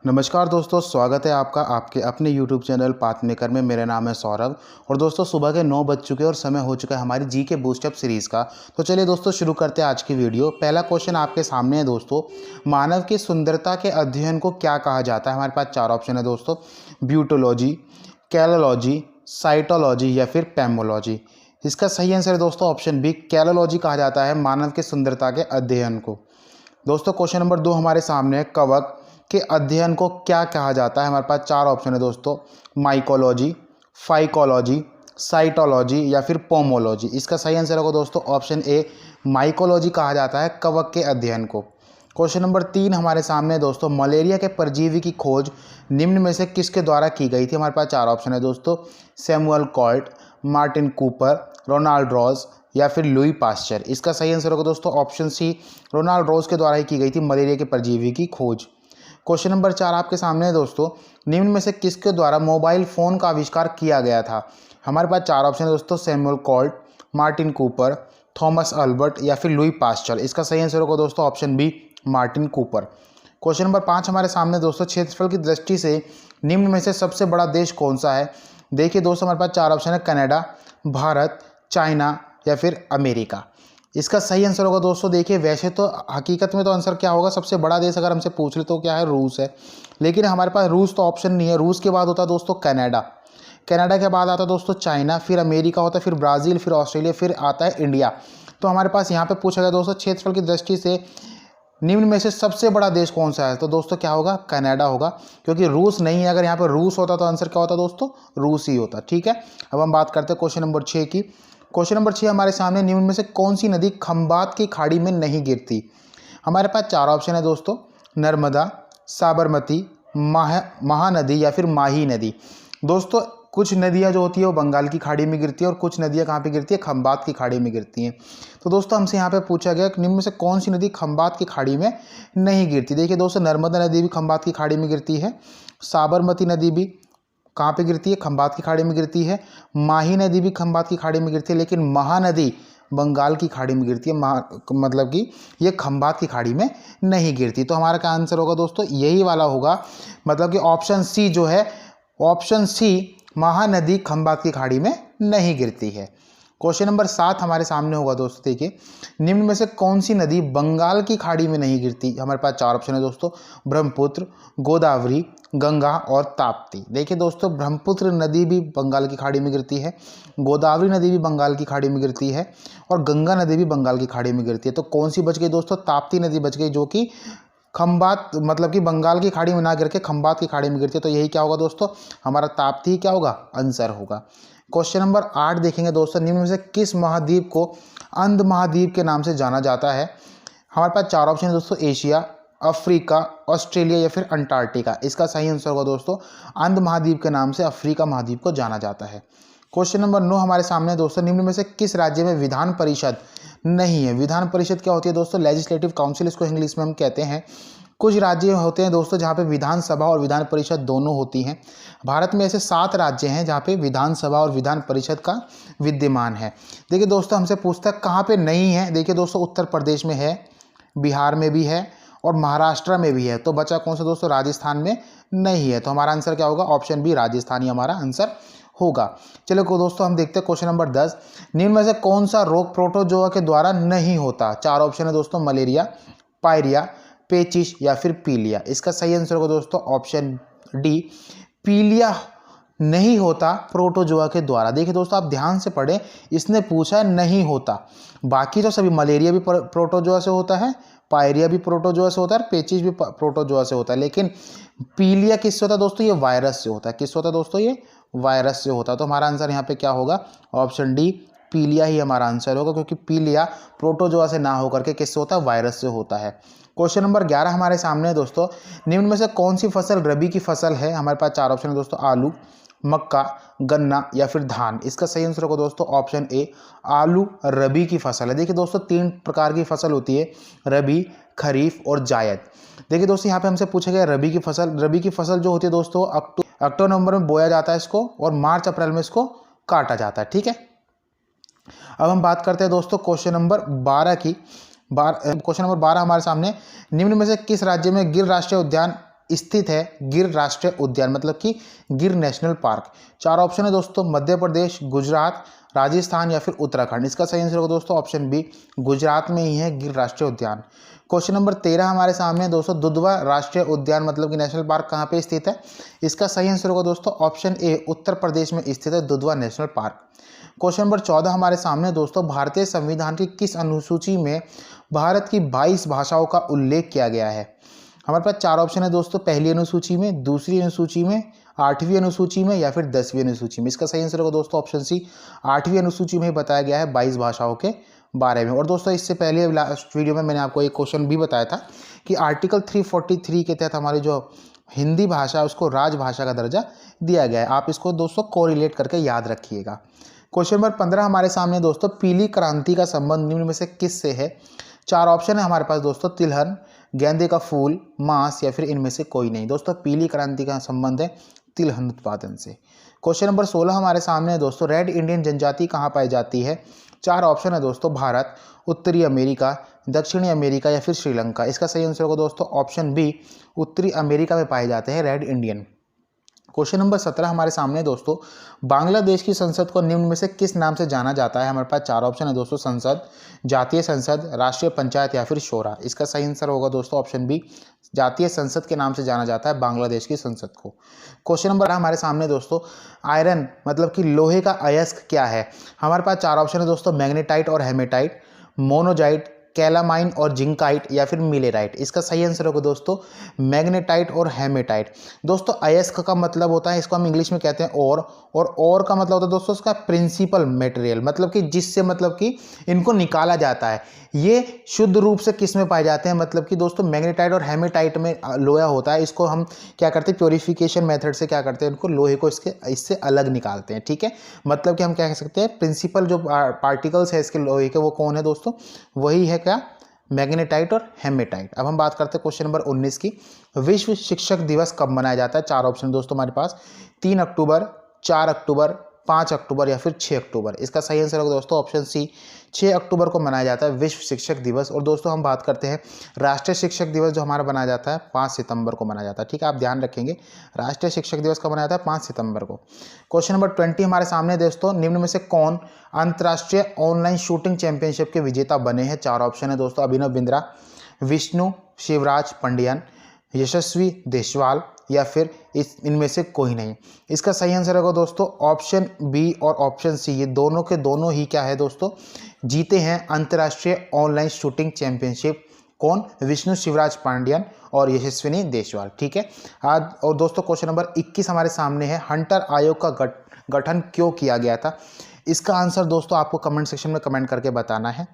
नमस्कार दोस्तों, स्वागत है आपका आपके अपने YouTube चैनल पाथ मेकर में। मेरा नाम है सौरभ और दोस्तों सुबह के 9 बज चुके हैं और समय हो चुका है हमारी जी के बूस्टअप सीरीज़ का। तो चलिए दोस्तों शुरू करते हैं आज की वीडियो। पहला क्वेश्चन आपके सामने है दोस्तों, मानव की सुंदरता के अध्ययन को क्या कहा जाता है। हमारे पास 4 ऑप्शन है दोस्तों, ब्यूटोलॉजी, कैलोलॉजी, साइटोलॉजी या फिर पैमोलॉजी। इसका सही आंसर है दोस्तों ऑप्शन बी, कैलोलॉजी कहा जाता है मानव की सुंदरता के अध्ययन को। दोस्तों क्वेश्चन नंबर 2 हमारे सामने है, कवक के अध्ययन को क्या कहा जाता है। हमारे पास 4 ऑप्शन है दोस्तों, माइकोलॉजी, फाइकोलॉजी, साइटोलॉजी या फिर पोमोलॉजी। इसका सही आंसर होगा दोस्तों ऑप्शन ए, माइकोलॉजी कहा जाता है कवक के अध्ययन को। क्वेश्चन नंबर 3 हमारे सामने है दोस्तों, मलेरिया के परजीवी की खोज निम्न में से किसके द्वारा की गई थी। हमारे पास 4 ऑप्शन है दोस्तों, Samuel Colt, Martin Cooper, Ronald Ross या फिर लुई पास्चर। इसका सही आंसर होगा दोस्तों ऑप्शन सी, रोनाल्ड रॉस के द्वारा ही की गई थी मलेरिया के परजीवी की खोज। क्वेश्चन नंबर 4 आपके सामने है दोस्तों, निम्न में से किसके द्वारा मोबाइल फ़ोन का आविष्कार किया गया था। हमारे पास 4 ऑप्शन है दोस्तों, Samuel Colt, Martin Cooper, Thomas Albert या फिर लुई पास्चर। इसका सही आंसर होगा दोस्तों option B, Martin Cooper. Question number 5 हमारे सामने दोस्तों, क्षेत्रफल की दृष्टि से निम्न में से सबसे बड़ा देश कौन सा है। देखिए दोस्तों हमारे पास 4 ऑप्शन है, कनाडा, भारत, चाइना या फिर अमेरिका। इसका सही आंसर होगा दोस्तों, देखिए वैसे तो हकीकत में तो आंसर क्या होगा, सबसे बड़ा देश अगर हमसे पूछ ले तो क्या है, रूस है। लेकिन हमारे पास रूस तो ऑप्शन नहीं है। रूस के बाद होता है दोस्तों कनाडा, कनाडा के बाद आता है दोस्तों चाइना, फिर अमेरिका होता है, फिर ब्राज़ील, फिर ऑस्ट्रेलिया, फिर आता है इंडिया। तो हमारे पास यहाँ पे पूछा गया दोस्तों, क्षेत्रफल की दृष्टि से निम्न में से सबसे बड़ा देश कौन सा है, तो दोस्तों क्या होगा, कनाडा होगा, क्योंकि रूस नहीं है। अगर यहाँ पर रूस होता तो आंसर क्या होता दोस्तों, रूस ही होता। ठीक है, अब हम बात करते हैं क्वेश्चन नंबर 6 की। क्वेश्चन नंबर 6 हमारे सामने, निम्न में से कौन सी नदी खंबात की खाड़ी में नहीं गिरती। हमारे पास 4 ऑप्शन है दोस्तों, नर्मदा, साबरमती, महानदी या फिर माही नदी। दोस्तों कुछ नदियां जो होती है वो बंगाल की खाड़ी में गिरती है और कुछ नदियां कहाँ पे गिरती है, खंबात की खाड़ी में गिरती हैं। तो दोस्तों हमसे यहाँ पे पूछा गया कि निम्न में से कौन सी नदी खंबात की खाड़ी में नहीं गिरती। देखिए दोस्तों, नर्मदा नदी भी खंबात की खाड़ी में गिरती है, साबरमती नदी भी कहाँ पे गिरती है, खंबात की खाड़ी में गिरती है, माही नदी भी खंबात की खाड़ी में गिरती है, लेकिन महानदी बंगाल की खाड़ी में गिरती है। मतलब कि ये खंबात की खाड़ी में नहीं गिरती। तो हमारा क्या आंसर होगा दोस्तों, यही वाला होगा, मतलब कि ऑप्शन सी जो है, ऑप्शन सी, महानदी खंबात की खाड़ी में नहीं गिरती है। क्वेश्चन नंबर 7 हमारे सामने होगा दोस्तों, देखिए निम्न में से कौन सी नदी बंगाल की खाड़ी में नहीं गिरती। हमारे पास 4 ऑप्शन है दोस्तों, ब्रह्मपुत्र, गोदावरी, गंगा और ताप्ती। देखिए दोस्तों, ब्रह्मपुत्र नदी भी बंगाल की खाड़ी में गिरती है, गोदावरी नदी भी बंगाल की खाड़ी में गिरती है और गंगा नदी भी बंगाल की खाड़ी में गिरती है। तो कौन सी बच गई दोस्तों, ताप्ती नदी बच गई, जो कि खंबात मतलब कि बंगाल की खाड़ी में ना गिर के खंबात की खाड़ी में गिरती है। तो यही क्या होगा दोस्तों, हमारा ताप्ती क्या होगा, आंसर होगा। क्वेश्चन नंबर 8 देखेंगे दोस्तों, निम्न में से किस महाद्वीप को अंध महाद्वीप के नाम से जाना जाता है। हमारे पास 4 ऑप्शन है दोस्तों, एशिया, अफ्रीका, ऑस्ट्रेलिया या फिर अंटार्कटिका। इसका सही आंसर होगा दोस्तों, अंध महाद्वीप के नाम से अफ्रीका महाद्वीप को जाना जाता है। क्वेश्चन नंबर 9 हमारे सामने है दोस्तों, निम्न में से किस राज्य में विधान परिषद नहीं है। विधान परिषद क्या होती है दोस्तों, लेजिस्लेटिव काउंसिल इसको इंग्लिश में हम कहते हैं। कुछ राज्य होते हैं दोस्तों जहाँ पे विधानसभा और विधान परिषद दोनों होती हैं। भारत में ऐसे 7 राज्य हैं जहाँ पे विधानसभा और विधान परिषद का विद्यमान है। देखिए दोस्तों हमसे पूछता है कहाँ पे नहीं है। देखिए दोस्तों, उत्तर प्रदेश में है, बिहार में भी है और महाराष्ट्र में भी है। तो बचा कौन सा दोस्तों, राजस्थान में नहीं है। तो हमारा आंसर क्या होगा, ऑप्शन बी, राजस्थान ही हमारा आंसर होगा। चलो दोस्तों हम देखते हैं क्वेश्चन नंबर 10, निम्न में से कौन सा रोग प्रोटोजोआ के द्वारा नहीं होता। 4 ऑप्शन है दोस्तों, मलेरिया, पायरिया, पेचिश या फिर पीलिया। इसका सही आंसर होगा दोस्तों ऑप्शन डी, पीलिया नहीं होता प्रोटोजोआ के द्वारा। देखिए दोस्तों आप ध्यान से पढ़ें, इसने पूछा है नहीं होता, बाकी तो सभी, मलेरिया भी प्रोटोजोआ से होता है, पायरिया भी प्रोटोजोआ से होता है, पेचिश भी प्रोटोजोआ से होता है, लेकिन पीलिया किससे होता है दोस्तों, ये वायरस से होता है। किससे होता है दोस्तों, ये वायरस से होता है। तो हमारा आंसर यहाँ पे क्या होगा, ऑप्शन डी, पीलिया ही हमारा आंसर होगा, क्योंकि पीलिया प्रोटोजोआ से ना होकर के किससे होता है, वायरस से होता है। क्वेश्चन नंबर 11 हमारे सामने है दोस्तों, निम्न में से कौन सी फसल रबी की फसल है। हमारे पास 4 ऑप्शन है दोस्तों, आलू, मक्का, गन्ना या फिर धान। इसका सही आंसर होगा दोस्तों ऑप्शन ए, आलू रबी की फसल है। देखिए दोस्तों 3 प्रकार की फसल होती है, रबी, खरीफ और जायद। देखिए दोस्तों यहाँ पे हमसे पूछा गया रबी की फसल। रबी की फसल जो होती है दोस्तों, अक्टूबर नवंबर में बोया जाता है इसको और मार्च अप्रैल में इसको काटा जाता है। ठीक है, अब हम बात करते हैं दोस्तों क्वेश्चन नंबर 12 की। क्वेश्चन नंबर 12 हमारे सामने, निम्न में से किस राज्य में गिर राष्ट्रीय उद्यान स्थित है गिर राष्ट्रीय उद्यान, मतलब कि गिर नेशनल पार्क? 4 ऑप्शन है दोस्तों, मध्य प्रदेश, गुजरात, राजस्थान या फिर उत्तराखंड। इसका सही आंसर होगा दोस्तों ऑप्शन बी, गुजरात में ही है गिर राष्ट्रीय उद्यान। क्वेश्चन नंबर 13 हमारे सामने है दोस्तों, दुधवा राष्ट्रीय उद्यान मतलब कि नेशनल पार्क कहाँ पे स्थित है? इसका सही आंसर होगा दोस्तों ऑप्शन ए, उत्तर प्रदेश में स्थित है Dudhwa national park. Question number 14 हमारे सामने दोस्तों, भारतीय संविधान की किस अनुसूची में भारत की 22 भाषाओं का उल्लेख किया गया है? हमारे पास 4 ऑप्शन है दोस्तों, पहली अनुसूची में, दूसरी अनुसूची में, 8वीं अनुसूची में या फिर 10वीं अनुसूची में। इसका सही आंसर होगा दोस्तों ऑप्शन सी, 8वीं अनुसूची में ही बताया गया है 22 भाषाओं के बारे में। और दोस्तों इससे पहले लास्ट वीडियो में मैंने आपको एक क्वेश्चन भी बताया था कि आर्टिकल 343 के तहत हमारी जो हिंदी भाषा है उसको राजभाषा का दर्जा दिया गया है। आप इसको दोस्तों कोरिलेट करके याद रखिएगा। क्वेश्चन नंबर 15 हमारे सामने दोस्तों, पीली क्रांति का संबंध निम्न में से किससे है? 4 ऑप्शन है हमारे पास दोस्तों, तिलहन, गेंदे का फूल, मांस या फिर इनमें से कोई नहीं। दोस्तों पीली क्रांति का संबंध है तिलहन उत्पादन से। क्वेश्चन नंबर 16 हमारे सामने है दोस्तों, रेड इंडियन जनजाति कहाँ पाई जाती है? 4 ऑप्शन है दोस्तों, भारत, उत्तरी अमेरिका, दक्षिणी अमेरिका या फिर श्रीलंका। इसका सही आंसर होगा दोस्तों ऑप्शन बी, उत्तरी अमेरिका में पाए जाते हैं रेड इंडियन। क्वेश्चन नंबर 17 हमारे सामने दोस्तों, बांग्लादेश की संसद को निम्न में से किस नाम से जाना जाता है? हमारे पास 4 ऑप्शन है दोस्तों, संसद, जातीय संसद, राष्ट्रीय पंचायत या फिर शोरा। इसका सही आंसर होगा दोस्तों ऑप्शन बी, जातीय संसद के नाम से जाना जाता है बांग्लादेश की संसद को। क्वेश्चन नंबर हमारे सामने दोस्तों, आयरन मतलब कि लोहे का अयस्क क्या है? हमारे पास 4 ऑप्शन है दोस्तों, मैग्नेटाइट और हेमेटाइट, मोनोजाइट, कैलामाइन और जिंकाइट या फिर मिलेराइट। इसका सही आंसर होगा दोस्तों मैग्नेटाइट और हेमेटाइट। दोस्तों अयस्क का मतलब होता है, इसको हम इंग्लिश में कहते हैं और का मतलब होता है दोस्तों इसका प्रिंसिपल मटेरियल, मतलब कि जिससे मतलब कि इनको निकाला जाता है। ये शुद्ध रूप से किस में पाए जाते हैं? मतलब कि दोस्तों मैग्नेटाइट और हेमेटाइट में लोहा होता है। इसको हम क्या करते हैं, प्योरीफिकेशन मेथड से क्या करते हैं, इनको लोहे को इससे अलग निकालते हैं। ठीक है, मतलब कि हम क्या कह सकते हैं, प्रिंसिपल जो पार्टिकल्स है इसके लोहे के वो कौन है दोस्तों? वही है क्या, मैग्नेटाइट और हेमेटाइट। अब हम बात करते हैं क्वेश्चन नंबर 19 की, विश्व शिक्षक दिवस कब मनाया जाता है? 4 ऑप्शन दोस्तों हमारे पास, 3 अक्टूबर, 4 अक्टूबर, 5 अक्टूबर या फिर 6 अक्टूबर। इसका सही आंसर होगा दोस्तों ऑप्शन सी, 6 अक्टूबर को मनाया जाता है विश्व शिक्षक दिवस। और दोस्तों हम बात करते हैं राष्ट्रीय शिक्षक दिवस जो हमारा मनाया जाता है 5 सितंबर को मनाया जाता है। ठीक है, आप ध्यान रखेंगे राष्ट्रीय शिक्षक दिवस कब मनाया जाता है? 5 सितंबर को। क्वेश्चन नंबर 20 हमारे सामने दोस्तों, निम्न में से कौन अंतर्राष्ट्रीय ऑनलाइन शूटिंग चैंपियनशिप के विजेता बने हैं? 4 ऑप्शन है दोस्तों, अभिनव बिंद्रा, विष्णु शिवराज पंडियन, यशस्वी देशवाल या फिर इनमें से कोई नहीं। इसका सही आंसर होगा दोस्तों ऑप्शन बी और ऑप्शन सी, ये दोनों के दोनों ही क्या है दोस्तों, जीते हैं अंतर्राष्ट्रीय ऑनलाइन शूटिंग चैंपियनशिप। कौन? विष्णु शिवराज पांडियन और यशस्विनी देशवाल। ठीक है, आज और दोस्तों क्वेश्चन नंबर 21 हमारे सामने है, हंटर आयोग का गठन क्यों किया गया था? इसका आंसर दोस्तों आपको कमेंट सेक्शन में कमेंट करके बताना है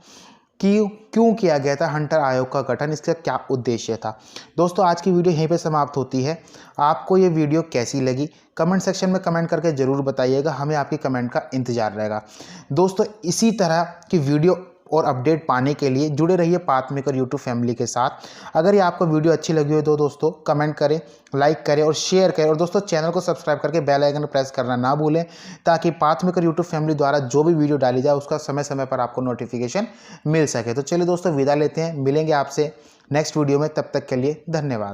कि क्यों किया गया था हंटर आयोग का गठन, इसका क्या उद्देश्य था। दोस्तों आज की वीडियो यहीं पे समाप्त होती है। आपको ये वीडियो कैसी लगी कमेंट सेक्शन में कमेंट करके ज़रूर बताइएगा, हमें आपकी कमेंट का इंतज़ार रहेगा। दोस्तों इसी तरह की वीडियो और अपडेट पाने के लिए जुड़े रहिए पाथ मेकर यूट्यूब फैमिली के साथ। अगर ये आपको वीडियो अच्छी लगी हो तो दोस्तों कमेंट करें, लाइक करें और शेयर करें। और दोस्तों चैनल को सब्सक्राइब करके बेल आइकन प्रेस करना ना भूलें, ताकि पाथ मेकर यूट्यूब फैमिली द्वारा जो भी वीडियो डाली जाए उसका समय समय पर आपको नोटिफिकेशन मिल सके। तो चलिए दोस्तों विदा लेते हैं, मिलेंगे आपसे नेक्स्ट वीडियो में, तब तक के लिए धन्यवाद।